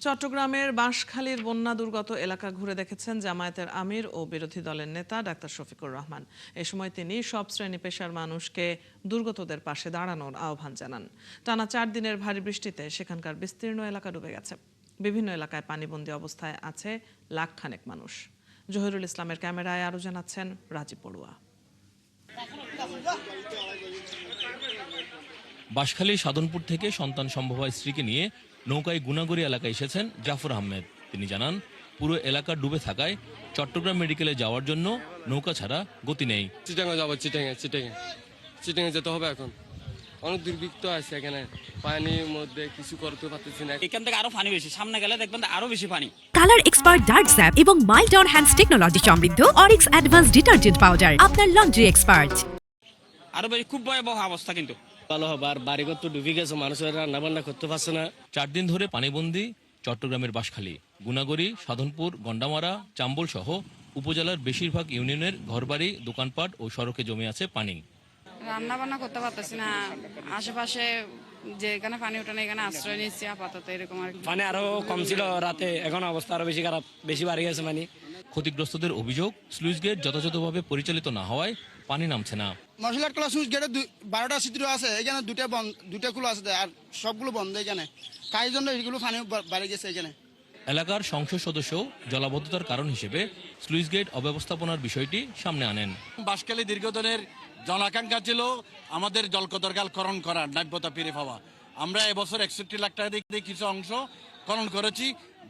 চট্টগ্রামের বাঁশখালীর বন্যা দুর্গত এলাকা ঘুরে দেখেছেন জামায়াতের আমির ও বিরোধী দলের নেতা ডাক্তার শফিকুর রহমান। এ সময় তিনি সব শ্রেণী পেশার মানুষকে দুর্গতদের পাশে দাঁড়ানোর আহ্বান জানান। টানা 4 দিনের ভারী বৃষ্টিতে সেখানকার বিস্তীর্ণ এলাকা ডুবে গেছে। বিভিন্ন এলাকায় পানিবন্দী অবস্থায় আছে লাখখানেক মানুষ। জহিরুল ইসলামের ক্যামেরায় আরও জানাচ্ছেন রাজীব বড়ুয়া। বাঁশখালী সাধনপুর থেকে সন্তান সম্ভবা স্ত্রীকে নিয়ে নৌকায় গুনাগুড়ি এলাকায় এসেছেন জাফর আহমেদ। তিনি জানান, পুরো এলাকা ডুবে থাকায় চট্টগ্রাম মেডিকেলে যাওয়ার জন্য নৌকা ছাড়া গতি নেই। চিটাঙ্গা যাবো, চিটাঙ্গে যেতে হবে। এখন অনেক দুর্ভিক্ষ আছে, এখানে পানির মধ্যে কিছু করতে পারতেছি না। এখান থেকে আরো পানি বেশি, সামনে গেলে দেখবেন আরো বেশি পানি। কালার এক্সপার্ট ডার্ক স্যাপ এবং মাইল্ড অন হ্যান্ডস টেকনোলজি সমৃদ্ধ অরিক্স অ্যাডভান্স ডিটারজেন্ট পাউডার আপনার লন্ড্রি এক্সপার্ট। আরো বেশি খুব ভয়াবহ অবস্থা, কিন্তু ভালো হবে। আর বাড়িঘর তো ডুবে গেছে, মানুষের রান্না বান্না করতে পারছে না। 4 দিন ধরে পানিবন্দী চট্টগ্রামের বাঁশখালী, গুনাগড়ি, সাধনপুর, গন্ডামারা, চাম্বল সহ উপজেলার বেশিরভাগ ইউনিয়নের ঘরবাড়ি, দোকানপাট ও সড়কে জমে আছে পানি। রান্না বান্না করতে পারতেছি না। আশেপাশে যেখানে পানি ওঠে না এখানে আশ্রয় নিচ্ছি আপাতত, এরকম আর কি। পানি আরো কম ছিল রাতে, এখন অবস্থা আরো বেশি খারাপ, বেশি বাড়ি গেছে পানি। ক্ষতিগ্রস্তদের অভিযোগ, স্লুইস গেট যথাযথভাবে পরিচালিত না হওয়ায় পানি নামছে না। মশলার কলা সুইচ গেটে 12টা ছিদ্র আছে, এখানে দুটা খোলা আছে আর সবগুলো বন্ধ। এখানে কাজের জন্য এইগুলো পানি বাড়ি গেছে। এখানে এলাকার সংসদ সদস্য জলাবদ্ধতার কারণ হিসেবে স্লুইস গেট অব্যবস্থাপনার বিষয়টি সামনে আনেন। বাঁশখালী দীর্ঘদিনের জনাকাঙ্ক্ষা ছিল আমাদের জলকদরগাল খনন করার, নাব্যতা ফিরে পাওয়া। আমরা এবছর 61 লাখ টাকা দিয়ে কিছু অংশ খনন করেছি,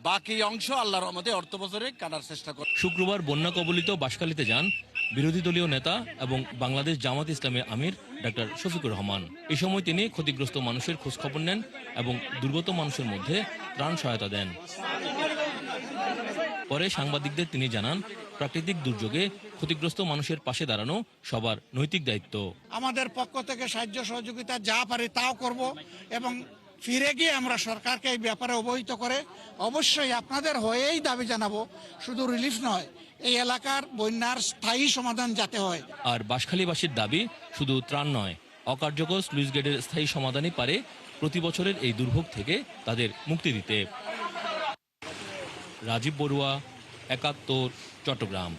বাকি অংশ আল্লাহর রহমতে অর্থ বছরে কাটার চেষ্টা করি। শুক্রবার বন্যা কবলিত বাঁশখালীতে যান বিরোধী দলীয় নেতা এবং বাংলাদেশ জামাত ইসলামের আমির ডাক্তার শফিকুর রহমান। এই সময় তিনি ক্ষতিগ্রস্ত মানুষের খোঁজখবর নেন এবং দুর্গত মানুষের মধ্যে ত্রাণ সহায়তা দেন। পরে সাংবাদিকদের তিনি জানান, প্রাকৃতিক দুর্যোগে ক্ষতিগ্রস্ত মানুষের পাশে দাঁড়ানো সবার নৈতিক দায়িত্ব। আমাদের পক্ষ থেকে সাহায্য সহযোগিতা যা পারি তাও করব এবং ফিরে গিয়ে আমরা সরকারকে এই ব্যাপারে অবহিত করে অবশ্যই আপনাদের হয়েই দাবি জানাবো। শুধু রিলিফ নয়, এই এলাকার বন্যার স্থায়ী সমাধান যাতে হয়। আর বাঁশখালীবাসীর দাবি শুধু ত্রাণ নয়, অকার্যকর স্লুইস গেটের স্থায়ী সমাধানই পারে প্রতি বছরের এই দুর্ভোগ থেকে তাদের মুক্তি দিতে। রাজীব বড়ুয়া, ৭১, চট্টগ্রাম।